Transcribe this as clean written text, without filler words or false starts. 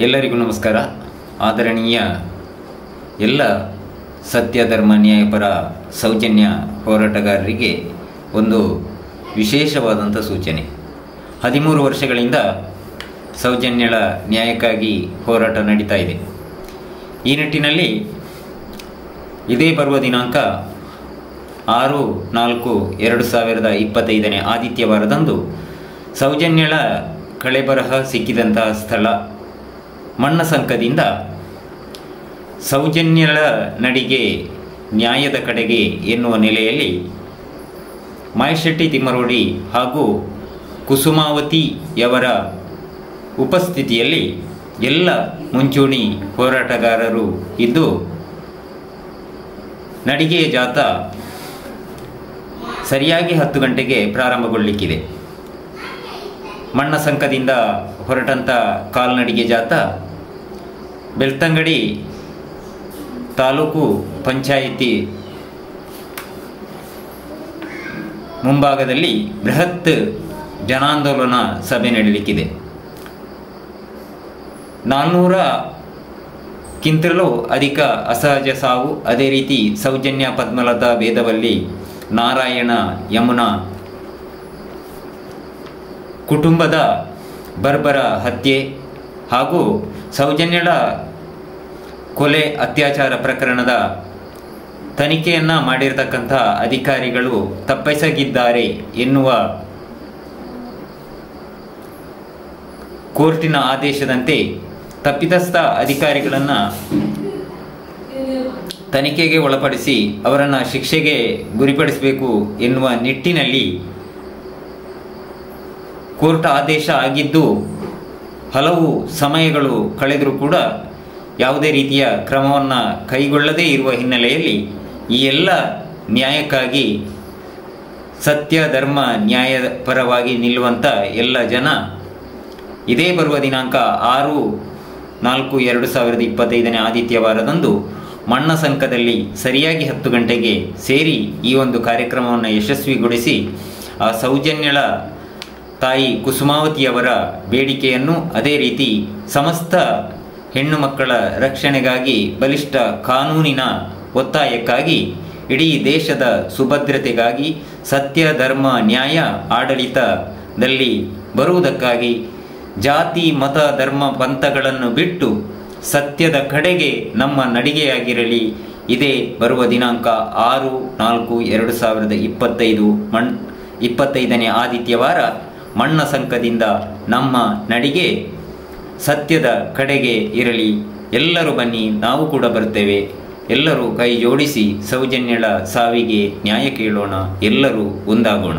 ಎಲ್ಲರಿಗೂ ನಮಸ್ಕಾರ. ಆದರಣೀಯ ಎಲ್ಲ ಸತ್ಯ ಧರ್ಮ ನ್ಯಾಯಪರ ಸೌಜನ್ಯ ಹೋರಾಟಗಾರರಿಗೆ ಒಂದು ವಿಶೇಷವಾದಂಥ ಸೂಚನೆ. 13 ವರ್ಷಗಳಿಂದ ಸೌಜನ್ಯಳ ನ್ಯಾಯಕ್ಕಾಗಿ ಹೋರಾಟ ನಡೀತಾ ಇದೆ. ಈ ನಿಟ್ಟಿನಲ್ಲಿ ಇದೇ ಬರುವ ದಿನಾಂಕ 6/4/2025 ಆದಿತ್ಯವಾರದಂದು ಸೌಜನ್ಯಳ ಕಳೆಬರಹ ಸಿಕ್ಕಿದಂತಹ ಸ್ಥಳ ಮಣ್ಣಸಂಕದಿಂದ ಸೌಜನ್ಯಳ ನಡಿಗೆ ನ್ಯಾಯದ ಕಡೆಗೆ ಎನ್ನುವ ನೆಲೆಯಲ್ಲಿ ಮಾಯಶೆಟ್ಟಿ ತಿಮ್ಮರೋಡಿ ಹಾಗೂ ಕುಸುಮಾವತಿಯವರ ಉಪಸ್ಥಿತಿಯಲ್ಲಿ ಎಲ್ಲ ಮುಂಚೂಣಿ ಹೋರಾಟಗಾರರು ಇದ್ದು ನಡಿಗೆಯ ಜಾಥಾ ಸರಿಯಾಗಿ 10 ಗಂಟೆಗೆ ಪ್ರಾರಂಭಗೊಳ್ಳಲಿಕ್ಕಿದೆ. ಮಣ್ಣಸಂಕದಿಂದ ಹೊರಟಂಥ ಕಾಲ್ನಡಿಗೆ ಜಾಥಾ ಬೆಳ್ತಂಗಡಿ ತಾಲೂಕು ಪಂಚಾಯಿತಿ ಮುಂಭಾಗದಲ್ಲಿ ಬೃಹತ್ ಜನಾಂದೋಲನ ಸಭೆ ನಡೆಯಲಿಕ್ಕಿದೆ. 400ಕ್ಕಿಂತಲೂ ಅಧಿಕ ಅಸಹಜ ಸಾವು, ಅದೇ ರೀತಿ ಸೌಜನ್ಯ, ಪದ್ಮಲತಾ, ವೇದವಲ್ಲಿ, ನಾರಾಯಣ, ಯಮುನಾ ಕುಟುಂಬದ ಬರ್ಬರ ಹತ್ಯೆ ಹಾಗೂ ಸೌಜನ್ಯಳ ಕೊಲೆ ಅತ್ಯಾಚಾರ ಪ್ರಕರಣದ ತನಿಖೆಯನ್ನು ಮಾಡಿರತಕ್ಕಂಥ ಅಧಿಕಾರಿಗಳು ತಪ್ಪಿಸಗಿದ್ದಾರೆ ಎನ್ನುವ ಕೋರ್ಟಿನ ಆದೇಶದಂತೆ ತಪ್ಪಿತಸ್ಥ ಅಧಿಕಾರಿಗಳನ್ನು ತನಿಖೆಗೆ ಒಳಪಡಿಸಿ ಅವರನ್ನು ಶಿಕ್ಷೆಗೆ ಗುರಿಪಡಿಸಬೇಕು ಎನ್ನುವ ನಿಟ್ಟಿನಲ್ಲಿ ಕೋರ್ಟ್ ಆದೇಶ ಆಗಿದ್ದು ಹಲವು ಸಮಯಗಳು ಕಳೆದರೂ ಕೂಡ ಯಾವುದೇ ರೀತಿಯ ಕ್ರಮವನ್ನು ಕೈಗೊಳ್ಳದೇ ಇರುವ ಹಿನ್ನೆಲೆಯಲ್ಲಿ ಈ ಎಲ್ಲ ನ್ಯಾಯಕ್ಕಾಗಿ ಸತ್ಯ ಧರ್ಮ ನ್ಯಾಯ ಪರವಾಗಿ ನಿಲ್ಲುವಂಥ ಎಲ್ಲ ಜನ ಇದೇ ಬರುವ ದಿನಾಂಕ 6/4/2025 ಆದಿತ್ಯವಾರದಂದು ಮಣ್ಣಸಂಕದಲ್ಲಿ ಸರಿಯಾಗಿ 10 ಗಂಟೆಗೆ ಸೇರಿ ಈ ಒಂದು ಕಾರ್ಯಕ್ರಮವನ್ನು ಯಶಸ್ವಿಗೊಳಿಸಿ ಆ ಸೌಜನ್ಯಳ ತಾಯಿ ಕುಸುಮಾವತಿಯವರ ಬೇಡಿಕೆಯನ್ನು, ಅದೇ ರೀತಿ ಸಮಸ್ತ ಹೆಣ್ಣು ಮಕ್ಕಳ ರಕ್ಷಣೆಗಾಗಿ ಬಲಿಷ್ಠ ಕಾನೂನಿನ ಒತ್ತಾಯಕ್ಕಾಗಿ, ಇಡೀ ದೇಶದ ಸುಭದ್ರತೆಗಾಗಿ, ಸತ್ಯ ಧರ್ಮ ನ್ಯಾಯ ಆಡಳಿತದಲ್ಲಿ ಬರುವುದಕ್ಕಾಗಿ ಜಾತಿ ಮತ ಧರ್ಮ ಪಂಥಗಳನ್ನು ಬಿಟ್ಟು ಸತ್ಯದ ಕಡೆಗೆ ನಮ್ಮ ನಡಿಗೆಯಾಗಿರಲಿ. ಇದೇ ಬರುವ ದಿನಾಂಕ 6/4/2025 ಆದಿತ್ಯವಾರ ಮಣ್ಣಸಂಕದಿಂದ ನಮ್ಮ ನಡಿಗೆ ಸತ್ಯದ ಕಡೆಗೆ ಇರಲಿ. ಎಲ್ಲರೂ ಬನ್ನಿ, ನಾವು ಕೂಡ ಬರ್ತೇವೆ. ಎಲ್ಲರೂ ಕೈ ಜೋಡಿಸಿ ಸೌಜನ್ಯಳ ಸಾವಿಗೆ ನ್ಯಾಯ ಕೇಳೋಣ, ಎಲ್ಲರೂ ಒಂದಾಗೋಣ.